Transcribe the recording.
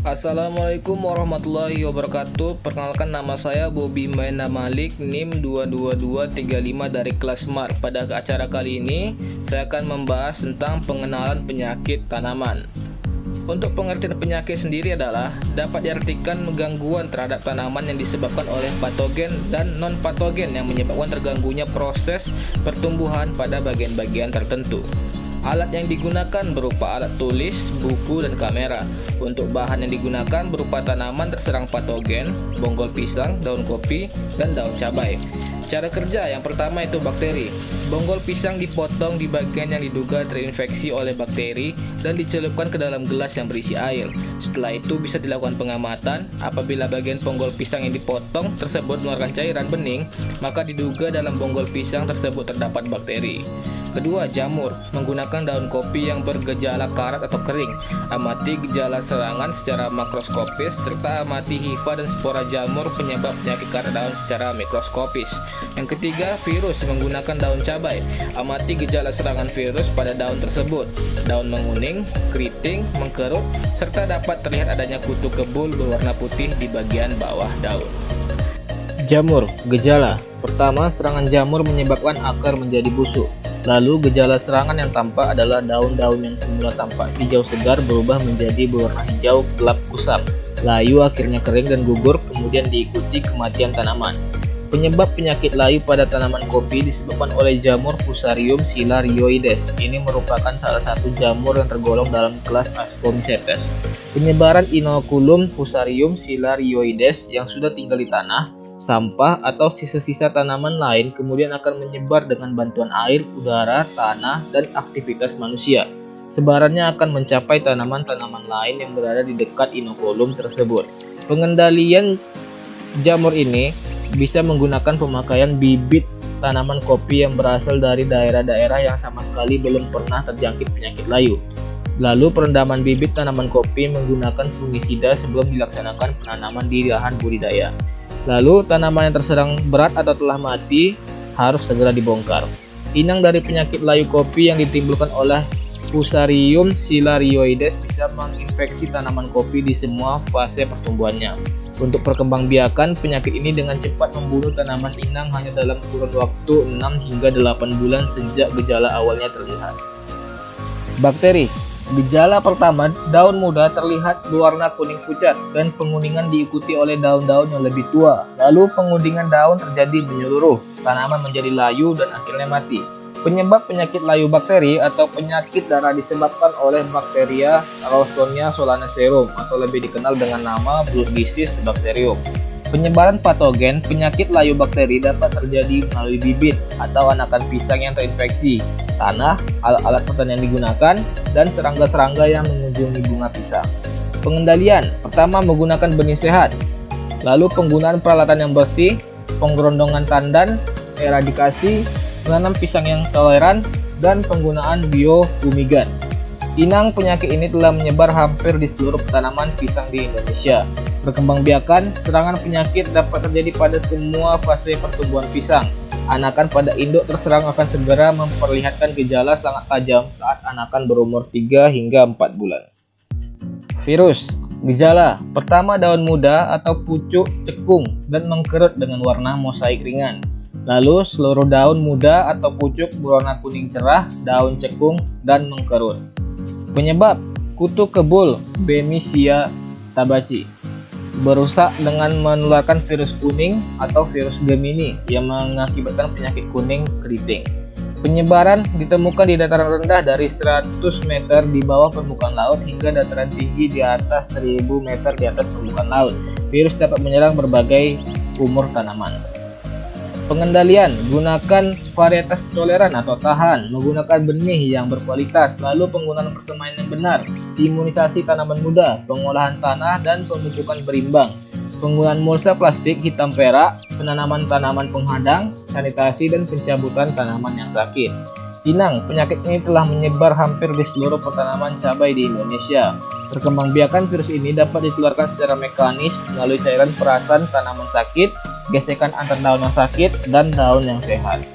Assalamualaikum warahmatullahi wabarakatuh. Perkenalkan, nama saya Bobi Maena Malik, NIM 22235 dari kelas Smart. Pada acara kali ini saya akan membahas tentang pengenalan penyakit tanaman. Untuk pengertian penyakit sendiri adalah dapat diartikan gangguan terhadap tanaman yang disebabkan oleh patogen dan non-patogen yang menyebabkan terganggunya proses pertumbuhan pada bagian-bagian tertentu. Alat yang digunakan berupa alat tulis, buku, dan kamera. Untuk bahan yang digunakan berupa tanaman terserang patogen, bonggol pisang, daun kopi, dan daun cabai. Cara kerja yang pertama itu bakteri. Bonggol pisang dipotong di bagian yang diduga terinfeksi oleh bakteri dan dicelupkan ke dalam gelas yang berisi air. Setelah itu bisa dilakukan pengamatan. Apabila bagian bonggol pisang yang dipotong tersebut mengeluarkan cairan bening, maka diduga dalam bonggol pisang tersebut terdapat bakteri. Kedua, jamur. Menggunakan daun kopi yang bergejala karat atau kering. Amati gejala serangan secara makroskopis serta amati hifa dan spora jamur penyebab penyakit karat daun secara mikroskopis. Yang ketiga, virus. Menggunakan daun cabai. Amati gejala serangan virus pada daun tersebut. Daun menguning, keriting, mengkerut, serta dapat terlihat adanya kutu kebul berwarna putih di bagian bawah daun. Jamur. Gejala. Pertama, serangan jamur menyebabkan akar menjadi busuk. Lalu gejala serangan yang tampak adalah daun-daun yang semula tampak hijau segar berubah menjadi berwarna hijau gelap kusam. Layu akhirnya kering dan gugur, kemudian diikuti kematian tanaman. Penyebab penyakit layu pada tanaman kopi disebabkan oleh jamur Fusarium cilarioides. Ini merupakan salah satu jamur yang tergolong dalam kelas Ascomycetes. Penyebaran inokulum Fusarium cilarioides yang sudah tinggal di tanah, sampah, atau sisa-sisa tanaman lain kemudian akan menyebar dengan bantuan air, udara, tanah, dan aktivitas manusia. Sebarannya akan mencapai tanaman-tanaman lain yang berada di dekat inokulum tersebut. Pengendalian jamur ini bisa menggunakan pemakaian bibit tanaman kopi yang berasal dari daerah-daerah yang sama sekali belum pernah terjangkit penyakit layu. Lalu perendaman bibit tanaman kopi menggunakan fungisida sebelum dilaksanakan penanaman di lahan budidaya. Lalu tanaman yang terserang berat atau telah mati harus segera dibongkar. Inang dari penyakit layu kopi yang ditimbulkan oleh Fusarium cilarioides bisa menginfeksi tanaman kopi di semua fase pertumbuhannya. Untuk perkembangbiakan penyakit ini dengan cepat membunuh tanaman inang hanya dalam kurun waktu 6 hingga 8 bulan sejak gejala awalnya terlihat. Bakteri. Gejala pertama, daun muda terlihat berwarna kuning pucat dan penguningan diikuti oleh daun-daun yang lebih tua. Lalu penguningan daun terjadi menyeluruh, tanaman menjadi layu dan akhirnya mati. Penyebab penyakit layu bakteri atau penyakit darah disebabkan oleh bakteria Ralstonia solanacearum atau lebih dikenal dengan nama Burgossis bacterium. Penyebaran patogen penyakit layu bakteri dapat terjadi melalui bibit atau anakan pisang yang terinfeksi, tanah, alat-alat pertanian digunakan, dan serangga-serangga yang mengunjungi bunga pisang. Pengendalian pertama, menggunakan benih sehat, lalu penggunaan peralatan yang bersih, penggerondongan tandan, eradikasi, menanam pisang yang toleran, dan penggunaan biofumigan. Inang penyakit ini telah menyebar hampir di seluruh tanaman pisang di Indonesia. Perkembangbiakan serangan penyakit dapat terjadi pada semua fase pertumbuhan pisang. Anakan pada induk terserang akan segera memperlihatkan gejala sangat tajam saat anakan berumur 3 hingga 4 bulan. Virus. Gejala pertama, daun muda atau pucuk cekung dan mengkerut dengan warna mosaik ringan. Lalu seluruh daun muda atau pucuk berwarna kuning cerah, daun cekung, dan mengkerut. Penyebab kutu kebul Bemisia tabaci berusak dengan menularkan virus kuning atau virus Gemini yang mengakibatkan penyakit kuning keriting. Penyebaran ditemukan di dataran rendah dari 100 meter di bawah permukaan laut hingga dataran tinggi di atas 1000 meter di atas permukaan laut. Virus dapat menyerang berbagai umur tanaman. Pengendalian, gunakan varietas toleran atau tahan, menggunakan benih yang berkualitas, lalu penggunaan persemaian yang benar, imunisasi tanaman muda, pengolahan tanah, dan pemupukan berimbang, penggunaan mulsa plastik hitam perak, penanaman tanaman penghadang, sanitasi, dan pencabutan tanaman yang sakit. Inang, penyakit ini telah menyebar hampir di seluruh pertanaman cabai di Indonesia. Perkembangbiakan virus ini dapat ditularkan secara mekanis melalui cairan perasan tanaman sakit, gesekan antar daun yang sakit, dan daun yang sehat.